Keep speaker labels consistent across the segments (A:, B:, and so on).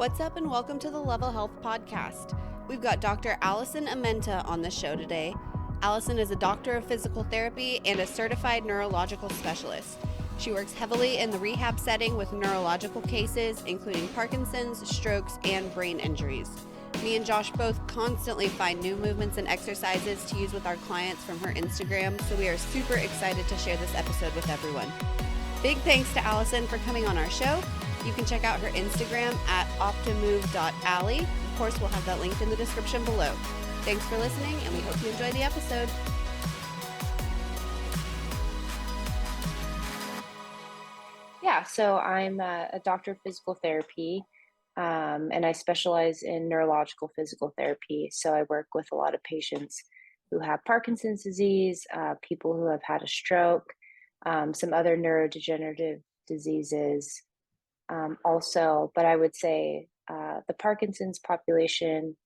A: What's up, and welcome to the Level Health Podcast. We've got Dr. Alyson Amenta on the show today. Alyson is a doctor of physical therapy and a certified neurological specialist. She works heavily in the rehab setting with neurological cases, including Parkinson's, strokes, and brain injuries. Me and Josh both constantly find new movements and exercises to use with our clients from her Instagram, so we are super excited to share this episode with everyone. Big thanks to Alyson for coming on our show. You can check out her Instagram at optimove.ally. Of course, we'll have that linked in the description below. Thanks for listening, and we hope you enjoy the episode.
B: Yeah, so I'm a doctor of physical therapy, and I specialize in neurological physical therapy. So I work with a lot of patients who have Parkinson's disease, people who have had a stroke, some other neurodegenerative diseases also. But I would say the Parkinson's population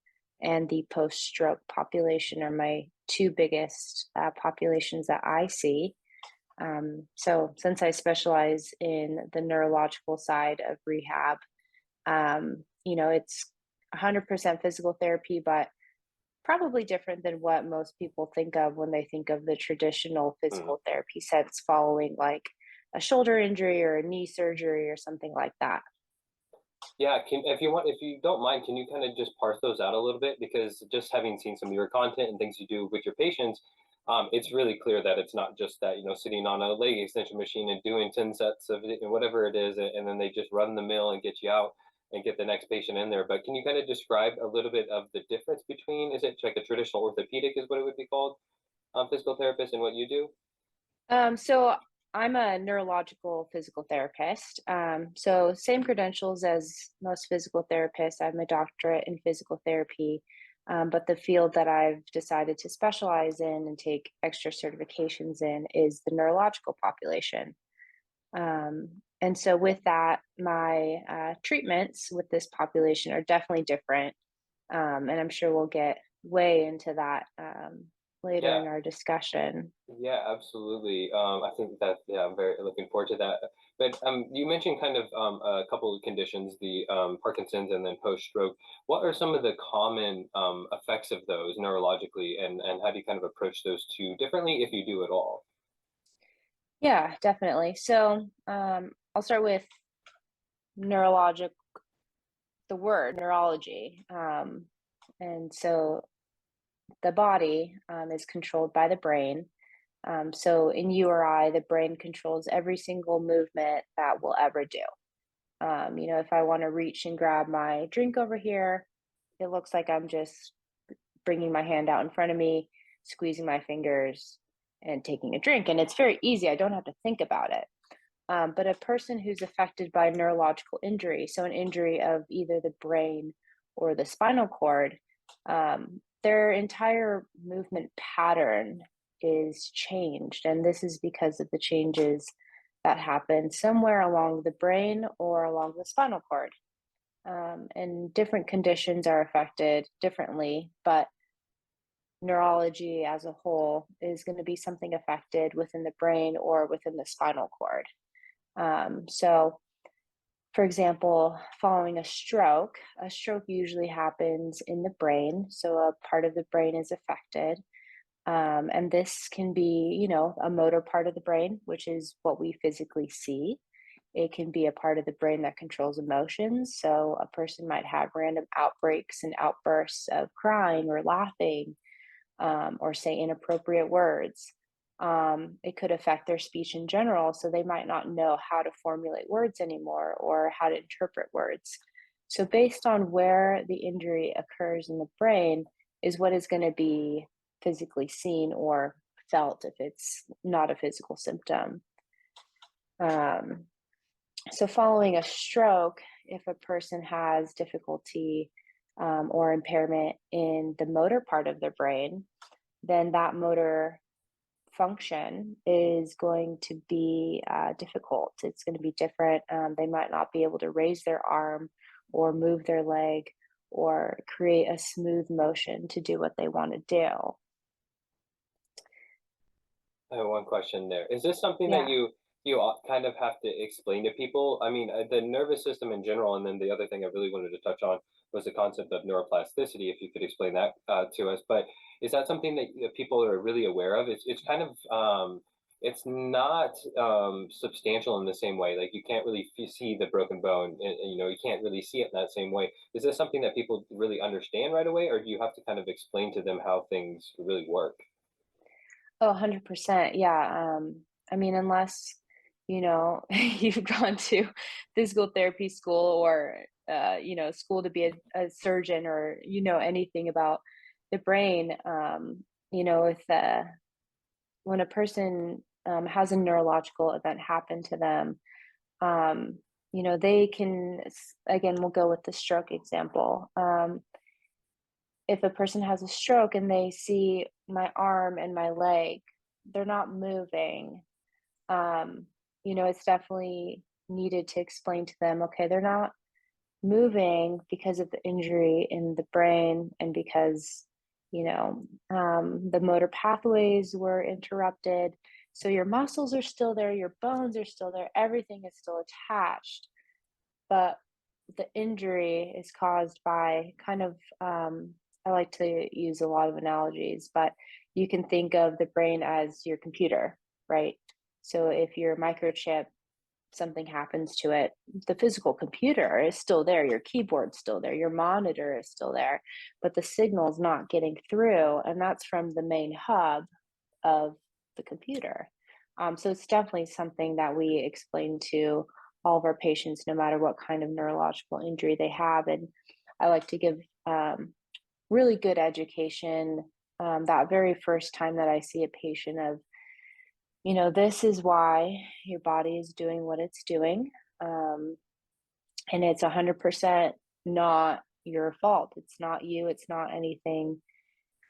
B: and the post-stroke population are my two biggest populations that I see. So since I specialize in the neurological side of rehab, it's 100% physical therapy, but probably different than what most people think of when they think of the traditional physical therapy sense following like a shoulder injury or a knee surgery or something like that.
C: Yeah, if you don't mind, can you kind of just parse those out a little bit? Because just having seen some of your content and things you do with your patients, it's really clear that it's not just that, sitting on a leg extension machine and doing 10 sets of it, whatever it is, and then they just run the mill and get you out and get the next patient in there. But can you kind of describe a little bit of the difference between, is it like a traditional orthopedic is what it would be called, physical therapist, and what you do?
B: So I'm a neurological physical therapist. So same credentials as most physical therapists. I have my doctorate in physical therapy, but the field that I've decided to specialize in and take extra certifications in is the neurological population. And so with that, my treatments with this population are definitely different. And I'm sure we'll get way into that later
C: Yeah.
B: in our discussion.
C: Yeah, absolutely. I think that, yeah, I'm very looking forward to that. But you mentioned kind of a couple of conditions, the Parkinson's and then post-stroke. What are some of the common effects of those neurologically, and how do you kind of approach those two differently, if you do at all?
B: Yeah, definitely. So I'll start with neurologic, the word neurology. And so the body is controlled by the brain. So in you or I, the brain controls every single movement that we'll ever do. If I want to reach and grab my drink over here, it looks like I'm just bringing my hand out in front of me, squeezing my fingers, and taking a drink. And it's very easy. I don't have to think about it. But a person who's affected by neurological injury, so an injury of either the brain or the spinal cord, their entire movement pattern is changed. And this is because of the changes that happen somewhere along the brain or along the spinal cord. And different conditions are affected differently, but neurology as a whole is going to be something affected within the brain or within the spinal cord. So, for example, following a stroke usually happens in the brain. So, a part of the brain is affected. And this can be, a motor part of the brain, which is what we physically see. It can be a part of the brain that controls emotions. So, a person might have random outbreaks and outbursts of crying or laughing, or say inappropriate words. It could affect their speech in general, so they might not know how to formulate words anymore or how to interpret words. So, based on where the injury occurs in the brain, is what is going to be physically seen or felt if it's not a physical symptom. So, following a stroke, if a person has difficulty or impairment in the motor part of their brain, then that motor function is going to be difficult. It's going to be different. They might not be able to raise their arm or move their leg or create a smooth motion to do what they want to do.
C: I have one question there. Is this something that
B: Yeah.
C: you kind of have to explain to people. I mean, the nervous system in general, and then the other thing I really wanted to touch on was the concept of neuroplasticity. If you could explain that to us, but is that something that people are really aware of? It's kind of it's not substantial in the same way. Like you can't really see the broken bone, and, you know, you can't really see it in that same way. Is this something that people really understand right away, or do you have to kind of explain to them how things really work?
B: Oh, 100%. Yeah. I mean, unless, you've gone to physical therapy school or, school to be a surgeon or, anything about the brain, if when a person has a neurological event happen to them, they can, again, we'll go with the stroke example. If a person has a stroke and they see my arm and my leg, they're not moving. um, it's definitely needed to explain to them, okay, they're not moving because of the injury in the brain and because, the motor pathways were interrupted. So your muscles are still there, your bones are still there, everything is still attached, but the injury is caused by kind of, I like to use a lot of analogies, but you can think of the brain as your computer, right? So if your microchip, something happens to it, the physical computer is still there, your keyboard's still there, your monitor is still there, but the signal's not getting through, and that's from the main hub of the computer. So it's definitely something that we explain to all of our patients, no matter what kind of neurological injury they have. And I like to give really good education that very first time that I see a patient of, this is why your body is doing what it's doing. Um, and it's 100% not your fault. It's not you, it's not anything.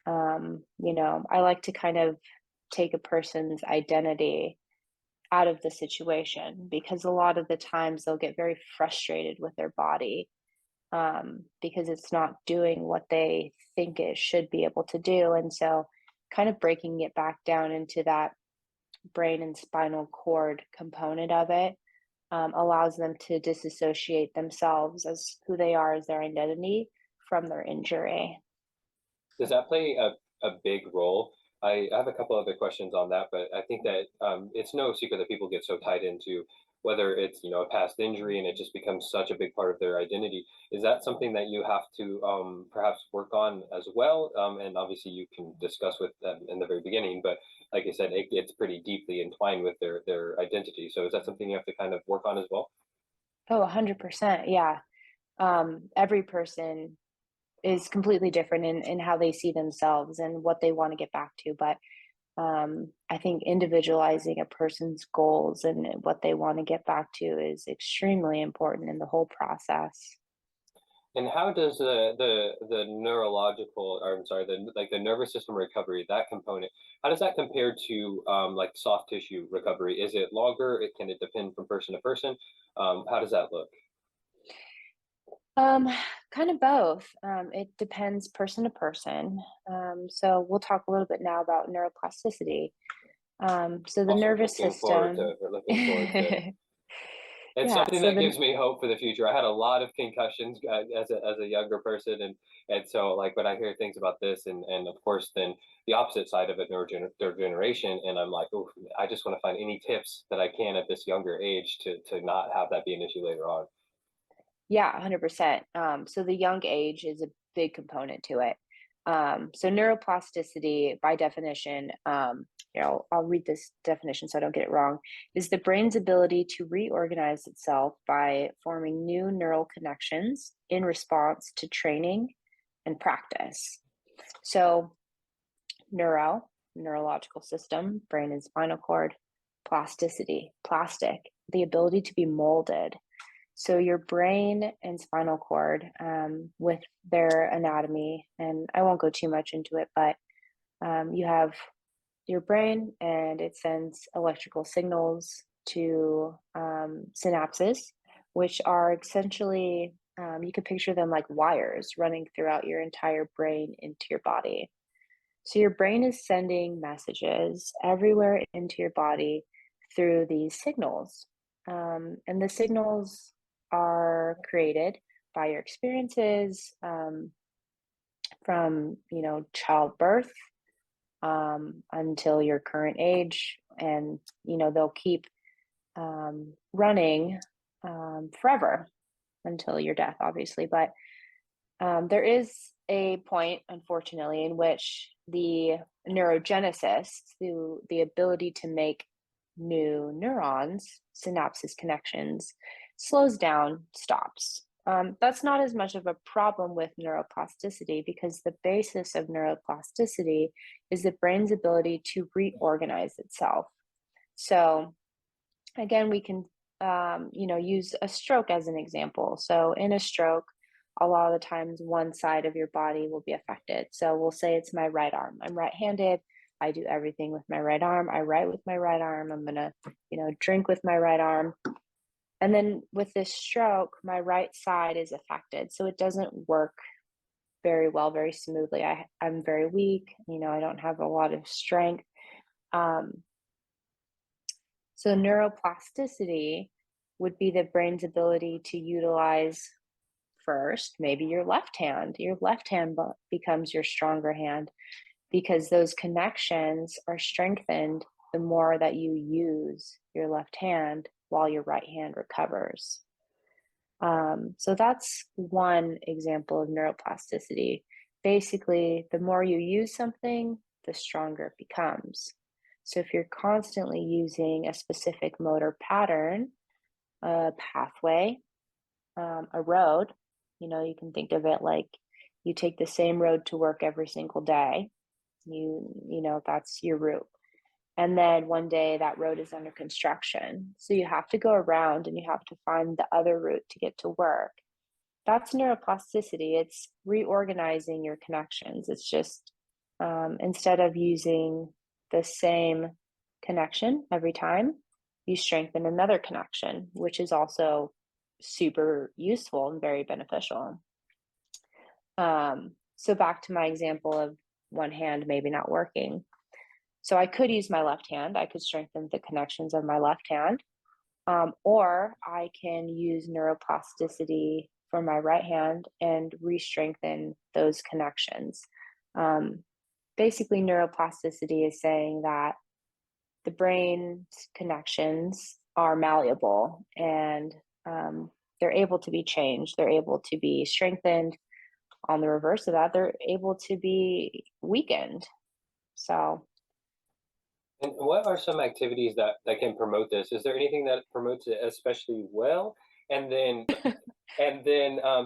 B: I like to kind of take a person's identity out of the situation because a lot of the times they'll get very frustrated with their body because it's not doing what they think it should be able to do. And so, kind of breaking it back down into that brain and spinal cord component of it allows them to disassociate themselves as who they are as their identity from their injury.
C: Does that play a big role? I have a couple other questions on that, but I think that it's no secret that people get so tied into whether it's, you know, a past injury and it just becomes such a big part of their identity. Is that something that you have to perhaps work on as well? And obviously you can discuss with them in the very beginning, but like I said, it gets pretty deeply entwined with their identity. So is that something you have to kind of work on as well?
B: Oh, 100%. Yeah. Every person is completely different in how they see themselves and what they want to get back to. But I think individualizing a person's goals and what they want to get back to is extremely important in the whole process.
C: And how does the neurological, or I'm sorry, the nervous system recovery, that component, how does that compare to like soft tissue recovery? Is it longer? Can it depend from person to person? How does that look?
B: Um, Kind of both. It depends person to person. So we'll talk a little bit now about neuroplasticity. So the
C: Awesome.
B: nervous system.
C: Looking forward to. It's
B: Yeah.
C: something that gives me hope for the future. I had a lot of concussions as a younger person, and so like when I hear things about this, and of course then the opposite side of it, neurodegeneration, and I'm like, oh, I just want to find any tips that I can at this younger age to not have that be an issue later on.
B: Yeah, 100%. So the young age is a big component to it. So neuroplasticity, by definition, I'll read this definition so I don't get it wrong, is the brain's ability to reorganize itself by forming new neural connections in response to training and practice. So neurological system, brain and spinal cord, plasticity, plastic, the ability to be molded. So your brain and spinal cord, with their anatomy, and I won't go too much into it, but you have your brain and it sends electrical signals to synapses, which are essentially, you could picture them like wires running throughout your entire brain into your body. So your brain is sending messages everywhere into your body through these signals. And the signals are created by your experiences, from, childbirth, until your current age. And, they'll keep running forever until your death, obviously. But there is a point, unfortunately, in which the neurogenesis, the ability to make new neurons, synapses connections, slows down, stops. That's not as much of a problem with neuroplasticity, because the basis of neuroplasticity is the brain's ability to reorganize itself. So again, we can use a stroke as an example. So in a stroke, a lot of the times one side of your body will be affected. So we'll say it's my right arm. I'm right-handed. I do everything with my right arm. I write with my right arm. I'm going to, drink with my right arm. And then with this stroke, my right side is affected. So it doesn't work very well, very smoothly. I'm very weak. I don't have a lot of strength. So neuroplasticity would be the brain's ability to utilize first, maybe your left hand. Your left hand becomes your stronger hand, because those connections are strengthened the more that you use your left hand while your right hand recovers. So that's one example of neuroplasticity. Basically, the more you use something, the stronger it becomes. So if you're constantly using a specific motor pattern, a pathway, a road, you can think of it like you take the same road to work every single day. That's your route. And then one day that road is under construction. So you have to go around and you have to find the other route to get to work. That's neuroplasticity. It's reorganizing your connections. It's just instead of using the same connection every time, you strengthen another connection, which is also super useful and very beneficial. So back to my example of one hand maybe not working. So I could use my left hand. I could strengthen the connections of my left hand. Or I can use neuroplasticity for my right hand and re-strengthen those connections. Basically, neuroplasticity is saying that the brain's connections are malleable, and they're able to be changed. They're able to be strengthened. On the reverse of that, they're able to be weakened. So.
C: And what are some activities that can promote this? Is there anything that promotes it especially well? And then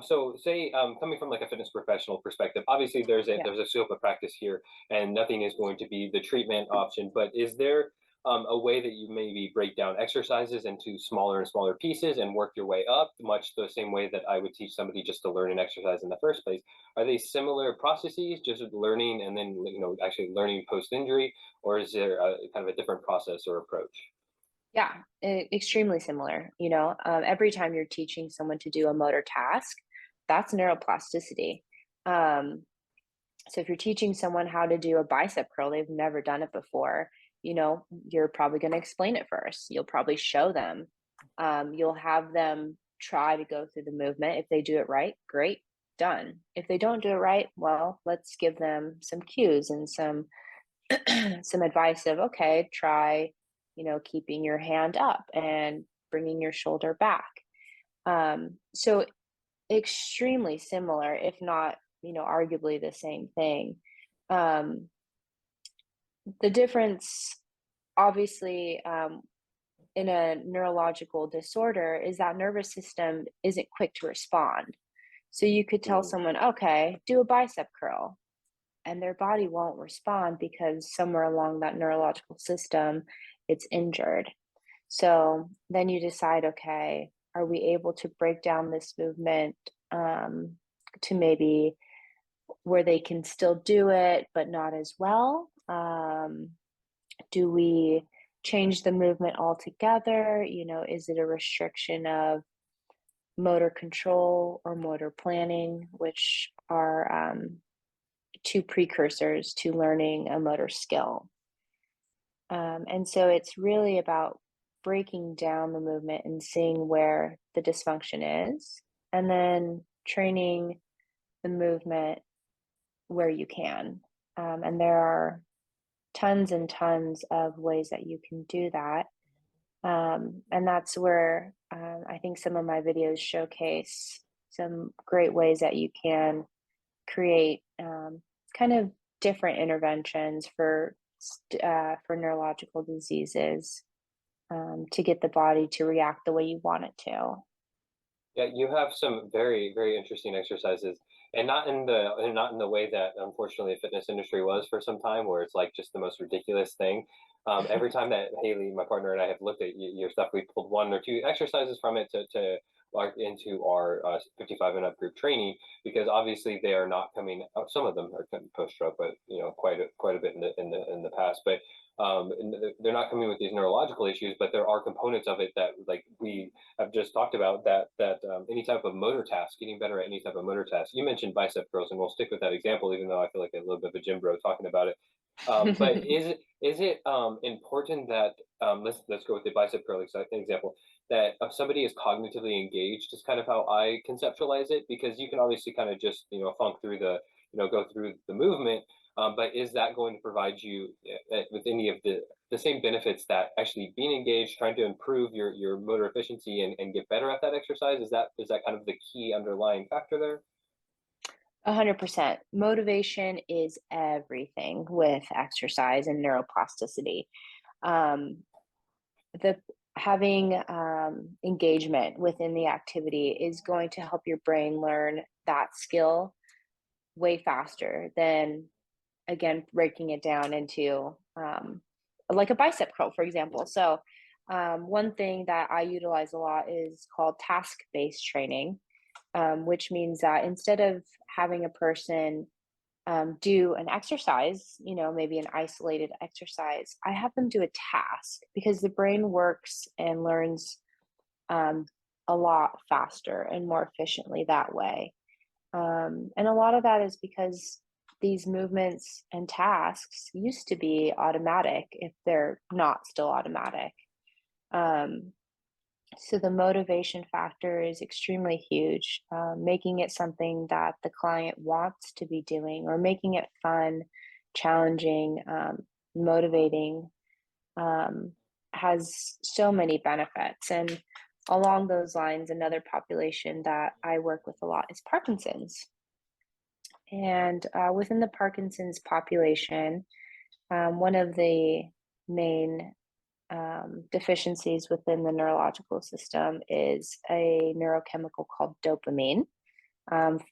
C: so say, coming from like a fitness professional perspective, obviously there's a scope of practice here, and nothing is going to be the treatment option. But is there a way that you maybe break down exercises into smaller and smaller pieces and work your way up, much the same way that I would teach somebody just to learn an exercise in the first place? Are they similar processes, just learning and then actually learning post injury, or is there kind of a different process or approach?
B: Yeah, extremely similar. Every time you're teaching someone to do a motor task, that's neuroplasticity. So if you're teaching someone how to do a bicep curl, they've never done it before, you're probably going to explain it first. You'll probably show them. You'll have them try to go through the movement. If they do it right, great, done. If they don't do it right, well, let's give them some cues and some some advice of, okay, try keeping your hand up and bringing your shoulder back. So extremely similar, if not, arguably the same thing. The difference, obviously, in a neurological disorder is that nervous system isn't quick to respond. So you could tell someone, okay, do a bicep curl, and their body won't respond because somewhere along that neurological system, it's injured. So then you decide, okay, are we able to break down this movement to maybe where they can still do it, but not as well? Do we change the movement altogether? Is it a restriction of motor control or motor planning, which are two precursors to learning a motor skill? And so it's really about breaking down the movement and seeing where the dysfunction is, and then training the movement where you can. And there are tons and tons of ways that you can do that. And that's where I think some of my videos showcase some great ways that you can create kind of different interventions for neurological diseases to get the body to react the way you want it to.
C: Yeah, you have some very, very interesting exercises, and not in the way that unfortunately the fitness industry was for some time, where it's like just the most ridiculous thing. Every time that Haley, my partner, and I have looked at your stuff, we pulled one or two exercises from it to like into our 55 and up group training, because obviously they are not coming. Some of them are post stroke, but you know quite a bit in the past, but. They're not coming with these neurological issues, but there are components of it that, like we have just talked about, that any type of motor task, getting better at any type of motor task. You mentioned bicep curls, and we'll stick with that example, even though I feel like a little bit of a gym bro talking about it. But is it important that let's go with the bicep curl example, that if somebody is cognitively engaged is kind of how I conceptualize it, because you can obviously kind of just funk through the go through the movement, but is that going to provide you with any of the same benefits that actually being engaged, trying to improve your motor efficiency and get better at that exercise? Is that kind of the key underlying factor there?
B: 100%. Motivation is everything with exercise and neuroplasticity. Um, the Having engagement within the activity is going to help your brain learn that skill way faster than, again, breaking it down into like a bicep curl, for example. So one thing that I utilize a lot is called task-based training, which means that instead of having a person do an exercise, maybe an isolated exercise, I have them do a task, because the brain works and learns um, a lot faster and more efficiently that way. And a lot of that is because these movements and tasks used to be automatic, if they're not still automatic. Um, so the motivation factor is extremely huge, making it something that the client wants to be doing, or making it fun, challenging, motivating, um, has so many benefits. And along those lines, another population that I work with a lot is Parkinson's. And within the Parkinson's population, one of the main deficiencies within the neurological system is a neurochemical called dopamine.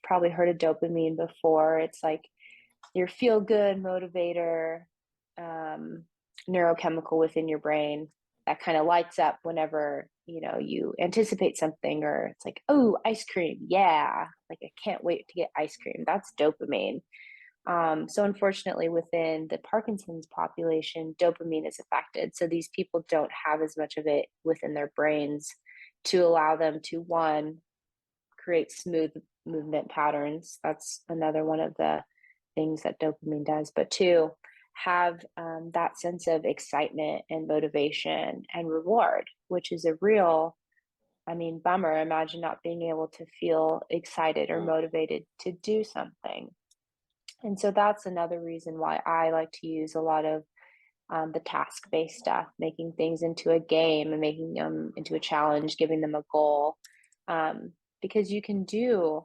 B: Probably heard of dopamine before. It's like your feel good motivator, neurochemical within your brain that kind of lights up whenever you anticipate something, or it's like, oh, ice cream, yeah, like I can't wait to get ice cream. That's dopamine. So unfortunately, within the Parkinson's population, dopamine is affected. So these people don't have as much of it within their brains to allow them to, one, create smooth movement patterns. That's another one of the things that dopamine does. But two, have that sense of excitement and motivation and reward, which is a real, bummer. Imagine not being able to feel excited or motivated to do something. And so that's another reason why I like to use a lot of the task-based stuff, making things into a game and making them into a challenge, giving them a goal, because you can do,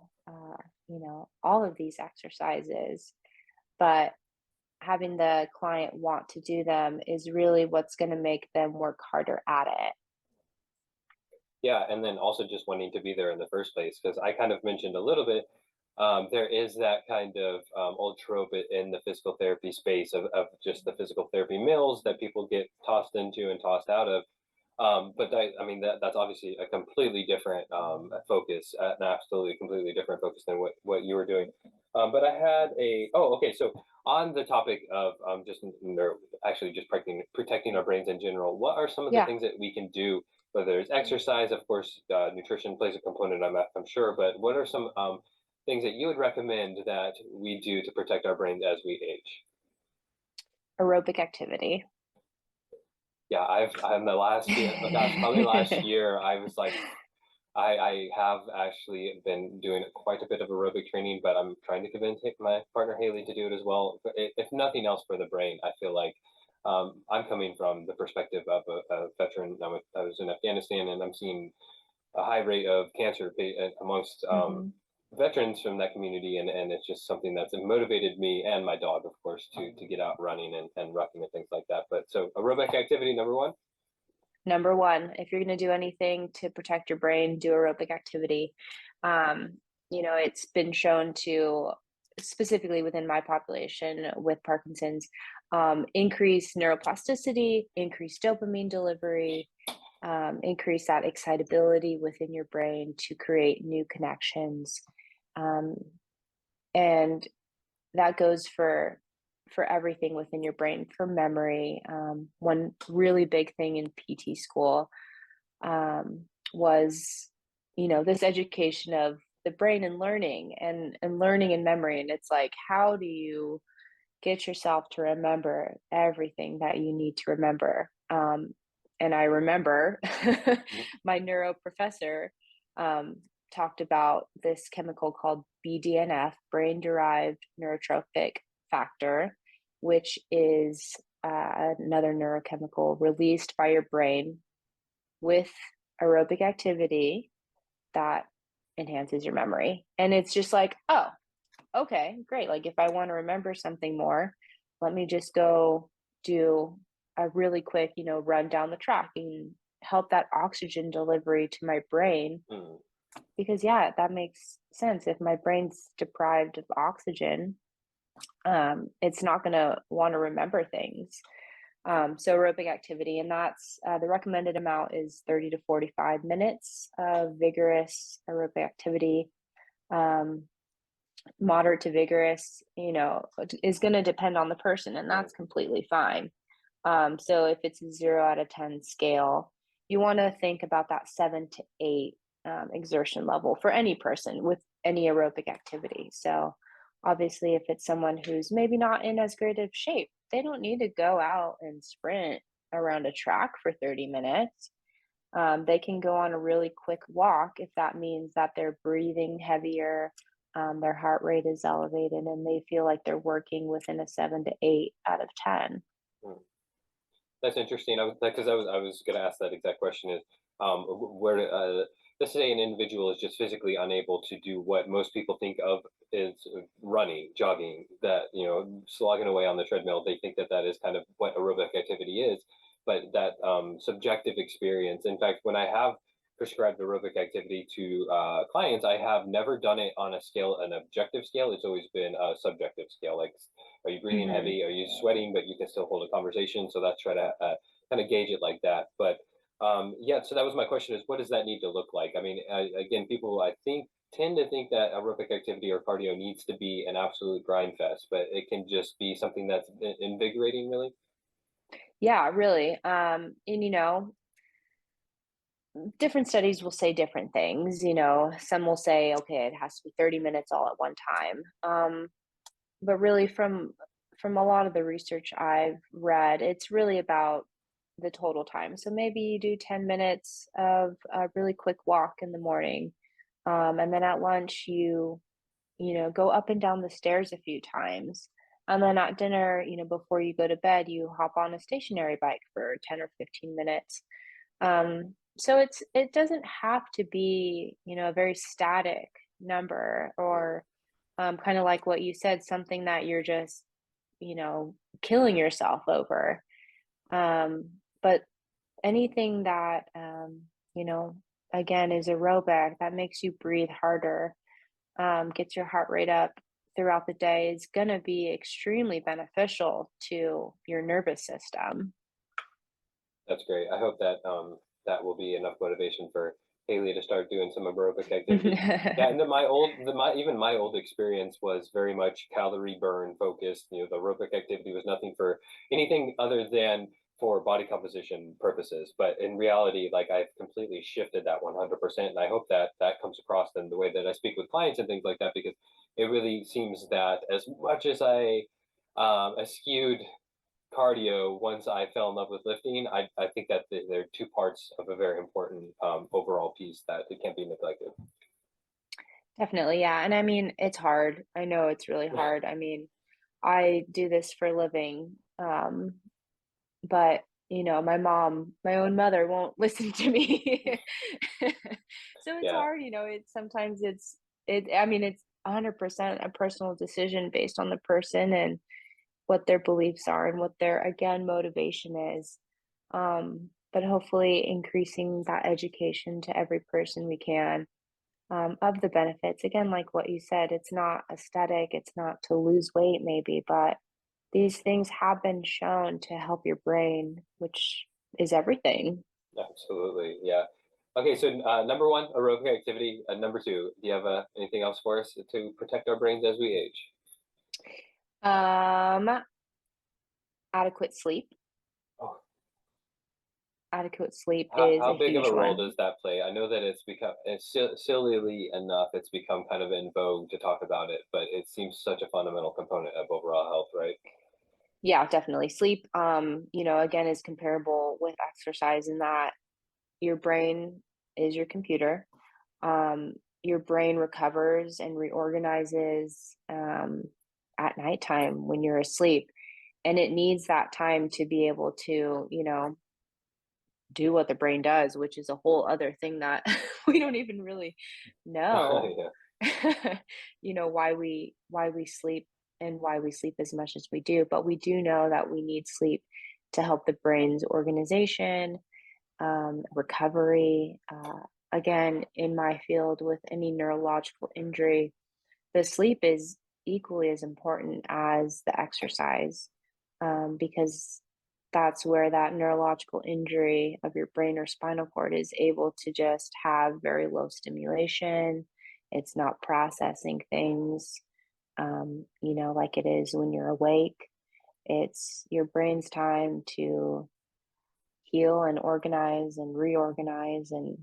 B: all of these exercises, but having the client want to do them is really what's going to make them work harder at it.
C: Yeah, and then also just wanting to be there in the first place, because I kind of mentioned a little bit, there is that kind of old trope in the physical therapy space of just the physical therapy mills that people get tossed into and tossed out of. But that's obviously a completely different focus, an absolutely completely different focus than what you were doing. But I had okay. So on the topic of actually just protecting our brains in general, what are some of the
B: Yeah.
C: things that we can do? Whether it's exercise, of course, nutrition plays a component. I'm sure, but what are some things that you would recommend that we do to protect our brains as we age?
B: Aerobic activity.
C: Yeah, I'm the last year, oh gosh, probably last year, I was like, I have actually been doing quite a bit of aerobic training, but I'm trying to convince my partner Haley to do it as well. If nothing else for the brain, I feel like I'm coming from the perspective of a veteran. I was in Afghanistan, and I'm seeing a high rate of cancer amongst
B: Hmm.
C: veterans from that community, and it's just something that's motivated me and my dog, of course, to get out running and roughing and things like that. But so aerobic activity number one.
B: Number one, if you're going to do anything to protect your brain, do aerobic activity. Um, it's been shown to, specifically within my population with Parkinson's, increase neuroplasticity, increase dopamine delivery, increase that excitability within your brain to create new connections. Um, and that goes for everything within your brain, for memory. One really big thing in PT school was, this education of the brain and learning and learning and memory. And it's like, how do you get yourself to remember everything that you need to remember? And I remember my neuro professor um, talked about this chemical called BDNF, brain derived neurotrophic factor, which is another neurochemical released by your brain with aerobic activity that enhances your memory. And it's just like, oh, okay, great. Like if I want to remember something more, let me just go do a really quick, run down the track and help that oxygen delivery to my brain.
C: Mm.
B: Because yeah, that makes sense. If my brain's deprived of oxygen, it's not going to want to remember things. So aerobic activity, and that's the recommended amount is 30 to 45 minutes of vigorous aerobic activity. Um, Moderate to vigorous, is going to depend on the person, and that's completely fine. So if it's a 0 out of 10 scale, you want to think about that 7 to 8 exertion level for any person with any aerobic activity. So obviously, if it's someone who's maybe not in as great of shape, they don't need to go out and sprint around a track for 30 minutes. They can go on a really quick walk if that means that they're breathing heavier, their heart rate is elevated, and they feel like they're working within a 7 to 8 out of 10.
C: Mm. That's interesting. I was going to ask that exact question is where let's say an individual is just physically unable to do what most people think of is running, jogging, that slogging away on the treadmill. They think that that is kind of what aerobic activity is, but that subjective experience. In fact, when I have prescribed aerobic activity to clients, I have never done it on a scale, an objective scale. It's always been a subjective scale, like are you breathing
B: Hmm.
C: heavy? Are you sweating, but you can still hold a conversation? So that's try to kind of gauge it like that. But yeah, so that was my question: is what does that need to look like? I mean, again, people I think tend to think that aerobic activity or cardio needs to be an absolute grind fest, but it can just be something that's invigorating, really.
B: Yeah, really. And different studies will say different things. Some will say, okay, it has to be 30 minutes all at one time. But really, from a lot of the research I've read, it's really about the total time. So maybe you do 10 minutes of a really quick walk in the morning, and then at lunch go up and down the stairs a few times. And then at dinner, before you go to bed, you hop on a stationary bike for 10 or 15 minutes. So it doesn't have to be, a very static number, or kind of like what you said, something that you're just, killing yourself over. But anything that, again, is aerobic, that makes you breathe harder, gets your heart rate up throughout the day, is going to be extremely beneficial to your nervous system.
C: That's great. I hope that that will be enough motivation for Haley to start doing some aerobic activity. Yeah, and then my old experience was very much calorie burn focused. The aerobic activity was nothing for anything other than for body composition purposes. But in reality, like I've completely shifted that 100%, and I hope that that comes across in the way that I speak with clients and things like that, because it really seems that as much as I eschewed cardio, once I fell in love with lifting, I think that they're two parts of a very important overall piece that it can't be neglected.
B: Definitely, yeah. And I mean, it's hard. I know it's really hard. I mean, I do this for a living, but my own mother won't listen to me. So it's
C: Yeah.
B: hard, it's sometimes I mean, it's 100% a personal decision based on the person and what their beliefs are and what their, again, motivation is. But hopefully increasing that education to every person we can, of the benefits. Again, like what you said, it's not aesthetic, it's not to lose weight maybe, but these things have been shown to help your brain, which is everything.
C: Absolutely. Yeah. Okay. So number one, aerobic activity. Number two, do you have anything else for us to protect our brains as we age?
B: Um, adequate sleep.
C: Oh,
B: Adequate sleep is
C: how
B: a
C: big of
B: huge
C: a role
B: one.
C: does that play? I know that it's sillily enough, it's become kind of in vogue to talk about it, but it seems such a fundamental component of overall health, right?
B: Yeah, definitely. Sleep, again, is comparable with exercise in that your brain is your computer. Um, your brain recovers and reorganizes at nighttime when you're asleep. And it needs that time to be able to, do what the brain does, which is a whole other thing that we don't even really know.
C: Yeah.
B: Why we sleep and why we sleep as much as we do, but we do know that we need sleep to help the brain's organization, recovery. Again, in my field, with any neurological injury, the sleep is equally as important as the exercise, because that's where that neurological injury of your brain or spinal cord is able to just have very low stimulation. It's not processing things, like it is when you're awake. It's your brain's time to heal and organize and reorganize and,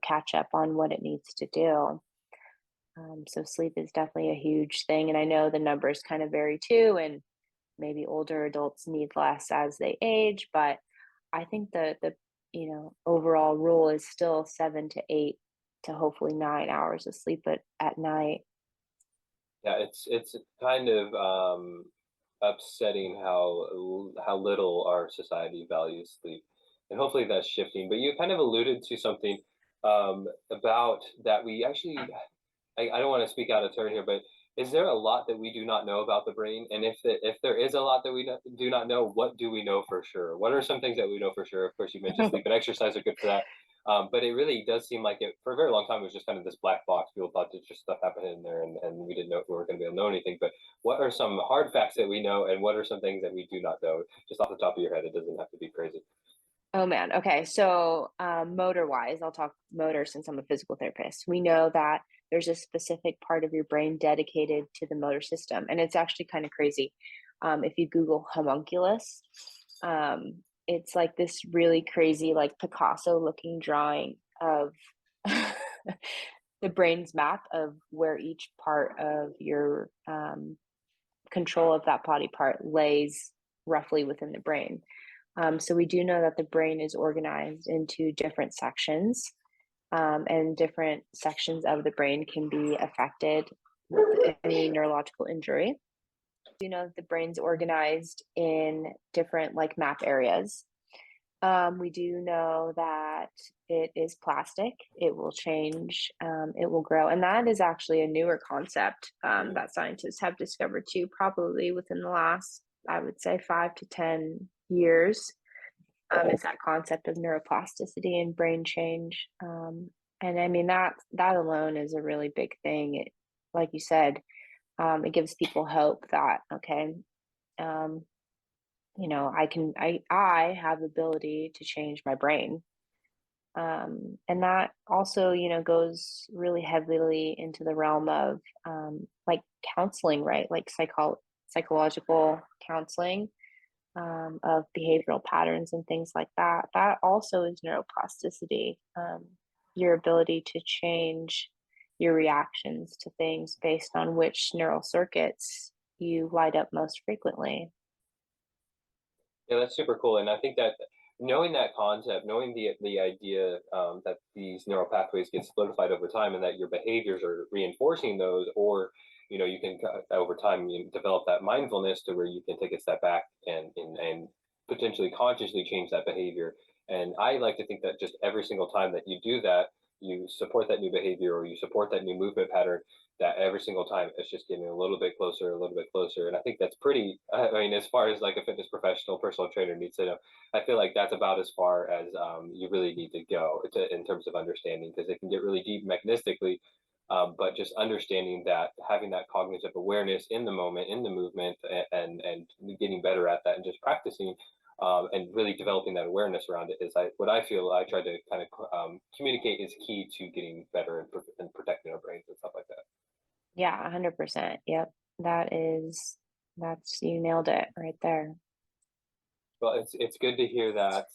B: catch up on what it needs to do. So sleep is definitely a huge thing, and I know the numbers kind of vary too, and maybe older adults need less as they age, but I think the overall rule is still 7 to 8 to hopefully 9 hours of sleep at night.
C: Yeah, it's kind of upsetting how little our society values sleep, and hopefully that's shifting. But you kind of alluded to something about that we actually. I don't want to speak out of turn here, but is there a lot that we do not know about the brain? And if there is a lot that we do not know, what do we know for sure? What are some things that we know for sure? Of course, you mentioned sleep and exercise are good for that. But it really does seem like it for a very long time it was just kind of this black box. People thought that just stuff happened in there, and we didn't know if we were going to be able to know anything. But what are some hard facts that we know, and what are some things that we do not know? Just off the top of your head, it doesn't have to be crazy.
B: Oh man. Okay. So, motor wise, I'll talk motor since I'm a physical therapist. We know that there's a specific part of your brain dedicated to the motor system. And it's actually kind of crazy. If you Google homunculus, it's like this really crazy, like Picasso looking drawing of the brain's map of where each part of your control of that body part lays roughly within the brain. So we do know that the brain is organized into different sections, and different sections of the brain can be affected with any neurological injury. We know that the brain's organized in different like map areas. We do know that it is plastic. It will change. It will grow, and that is actually a newer concept, that scientists have discovered too, probably within the last, I would say, 5 to 10 years. Is that concept of neuroplasticity and brain change. And I mean that alone is a really big thing. Like you said, it gives people hope that okay, um, I have the ability to change my brain. And that also, goes really heavily into the realm of like counseling, right? Like psychological counseling, of behavioral patterns and things like that. That also is neuroplasticity, your ability to change your reactions to things based on which neural circuits you light up most frequently.
C: Yeah, that's super cool. And I think that knowing that concept, knowing the idea that these neural pathways get solidified over time, and that your behaviors are reinforcing those, or you can over time you develop that mindfulness to where you can take a step back and potentially consciously change that behavior. And I like to think that just every single time that you do that, you support that new behavior or you support that new movement pattern, that every single time it's just getting a little bit closer, a little bit closer. And I think that's pretty, I mean, as far as like a fitness professional, personal trainer needs to know, I feel like that's about as far as you really need to go in terms of understanding, because it can get really deep mechanistically. But just understanding that, having that cognitive awareness in the moment, in the movement, and getting better at that, and just practicing, and really developing that awareness around it is what I feel I try to kind of communicate is key to getting better and protecting our brains and stuff like that.
B: Yeah, 100%. Yep. That's you nailed it right there.
C: Well, it's good to hear that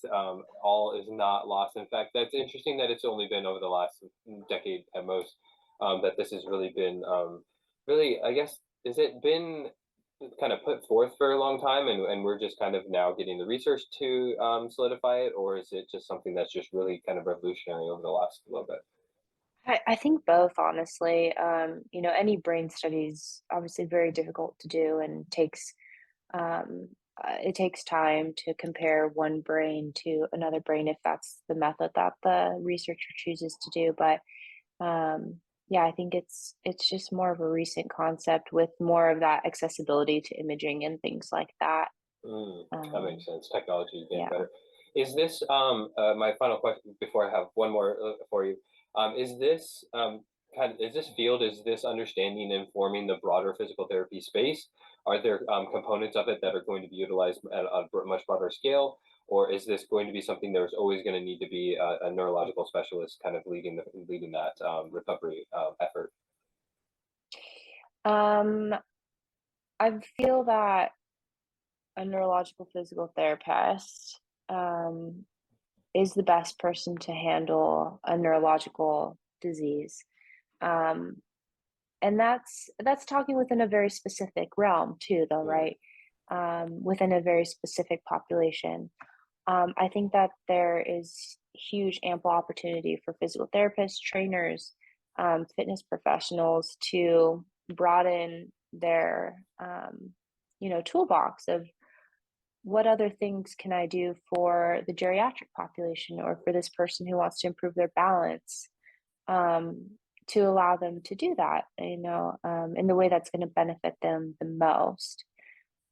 C: all is not lost. In fact, that's interesting that it's only been over the last decade at most that this has really been really, I guess, has it been kind of put forth for a long time, and we're just kind of now getting the research to solidify it, or is it just something that's just really kind of revolutionary over the last little bit?
B: I think both, honestly. Any brain study is obviously very difficult to do and it takes time to compare one brain to another brain if that's the method that the researcher chooses to do. But yeah, I think it's just more of a recent concept with more of that accessibility to imaging and things like that.
C: That makes
B: Um,
C: sense. Technology is getting
B: yeah.
C: better. Is this my final question before I have one more for you? Is this is this field, is this understanding informing the broader physical therapy space? Are there components of it that are going to be utilized at a much broader scale, or is this going to be something there's always going to need to be a neurological specialist kind of leading that recovery effort?
B: Um, I feel that a neurological physical therapist um, is the best person to handle a neurological disease. Um, and that's talking within a very specific realm too, though,
C: Mm,
B: right? Within a very specific population. I think that there is huge, ample opportunity for physical therapists, trainers, fitness professionals to broaden their, toolbox of what other things can I do for the geriatric population or for this person who wants to improve their balance, um, to allow them to do that, in the way that's going to benefit them the most.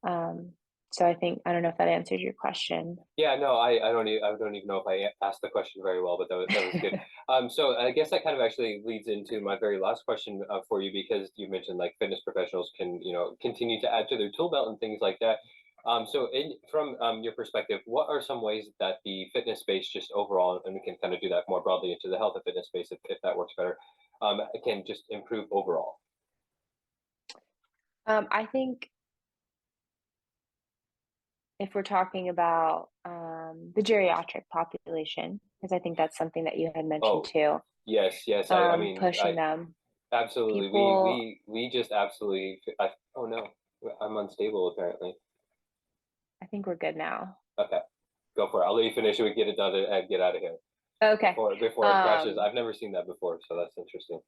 B: Um, so I don't know if that answered your question.
C: Yeah, no, I don't even know if asked the question very well, but that was good. So I guess that kind of actually leads into my very last question for you, because you mentioned like fitness professionals can, continue to add to their tool belt and things like that. So from your perspective, what are some ways that the fitness space just overall, and we can kind of do that more broadly into the health and fitness space if that works better, can just improve overall?
B: I think if we're talking about the geriatric population, because I think that's something that you had mentioned
C: Oh,
B: too,
C: yes, yes. I mean,
B: pushing them,
C: absolutely.
B: people,
C: We just absolutely. Oh no, I'm unstable apparently.
B: I think we're good now.
C: Okay, go for it. I'll let you finish it. We get it done and get out of here
B: Okay.
C: before it crashes.
B: Um,
C: I've never seen that before, so that's interesting.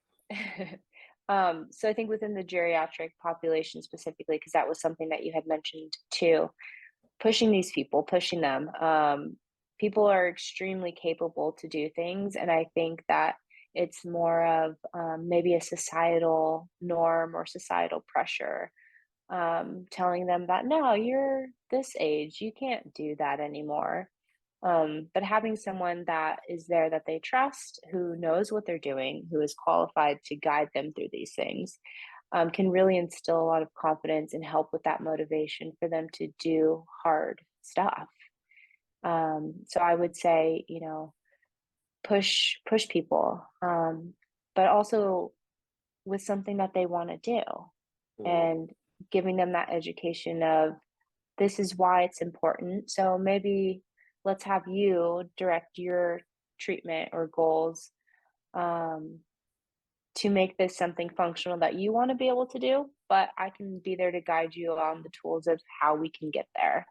B: so I think within the geriatric population specifically, because that was something that you had mentioned too, pushing these people, pushing them. People are extremely capable to do things, and I think that it's more of maybe a societal norm or societal pressure telling them that no, you're this age, you can't do that anymore. But having someone that is there that they trust, who knows what they're doing, who is qualified to guide them through these things, can really instill a lot of confidence and help with that motivation for them to do hard stuff. So I would say, push people, but also with something that they want to do,
C: Mm,
B: and giving them that education of this is why it's important. So maybe let's have you direct your treatment or goals, um, to make this something functional that you want to be able to do, but I can be there to guide you on the tools of how we can get there.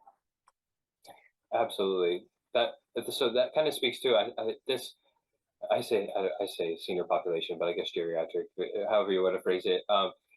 C: Absolutely. That so that kind of speaks to this. I say senior population, but I guess geriatric, however you want to phrase it.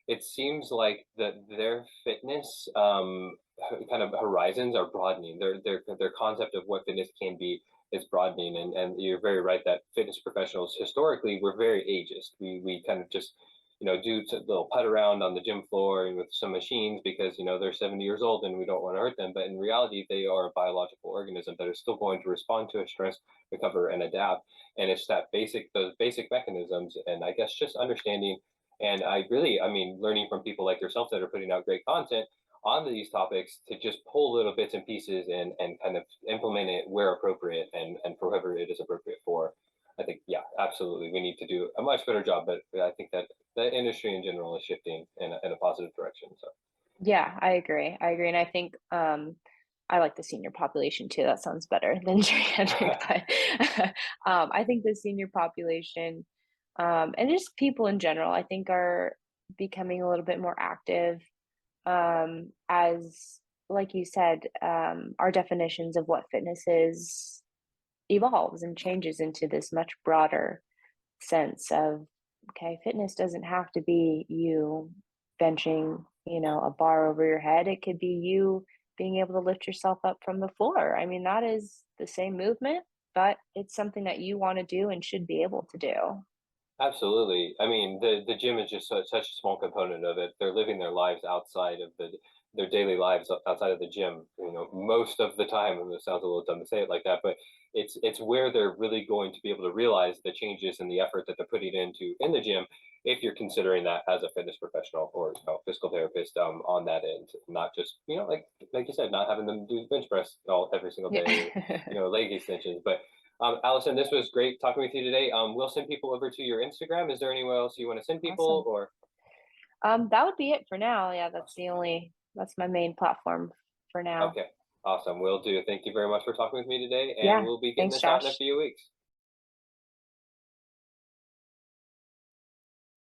C: It seems like their fitness kind of horizons are broadening. Their concept of what fitness can be is broadening, and you're very right that fitness professionals historically were very ageist. We kind of just do they'll put around on the gym floor and with some machines because they're 70 years old and we don't want to hurt them. But in reality, they are a biological organism that is still going to respond to a stress, recover, and adapt. And it's those basic mechanisms, and I guess just understanding. And I mean, learning from people like yourself that are putting out great content on these topics to just pull little bits and pieces and kind of implement it where appropriate and for whoever it is appropriate for. I think, yeah, absolutely, we need to do a much better job. But I think that the industry in general is shifting in a positive direction. So
B: Yeah, I agree. I agree, and I think I like the senior population too. That sounds better than geriatric, but I think the senior population and just people in general, I think are becoming a little bit more active as, like you said, our definitions of what fitness is evolves and changes into this much broader sense of, okay, fitness doesn't have to be you benching, a bar over your head. It could be you being able to lift yourself up from the floor. I mean, that is the same movement, but it's something that you want to do and should be able to do.
C: absolutely. I mean, the gym is just such a small component of it. They're living their lives outside of their daily lives outside of the gym. Most of the time, and it sounds a little dumb to say it like that, but it's where they're really going to be able to realize the changes and the effort that they're putting into in the gym. If you're considering that as a fitness professional or physical therapist, on that end, not just like you said, not having them do bench press every single day,
B: Yeah.
C: leg extensions, but Alyson, this was great talking with you today. We'll send people over to your Instagram. Is there anywhere else you want to send people
B: Awesome.
C: or?
B: That would be it for now. Yeah, that's my main platform for now.
C: Okay, awesome. Will do. Thank you very much for talking with me today, and
B: Yeah.
C: we'll be getting
B: Thanks,
C: this out in a
B: Josh.
C: few weeks.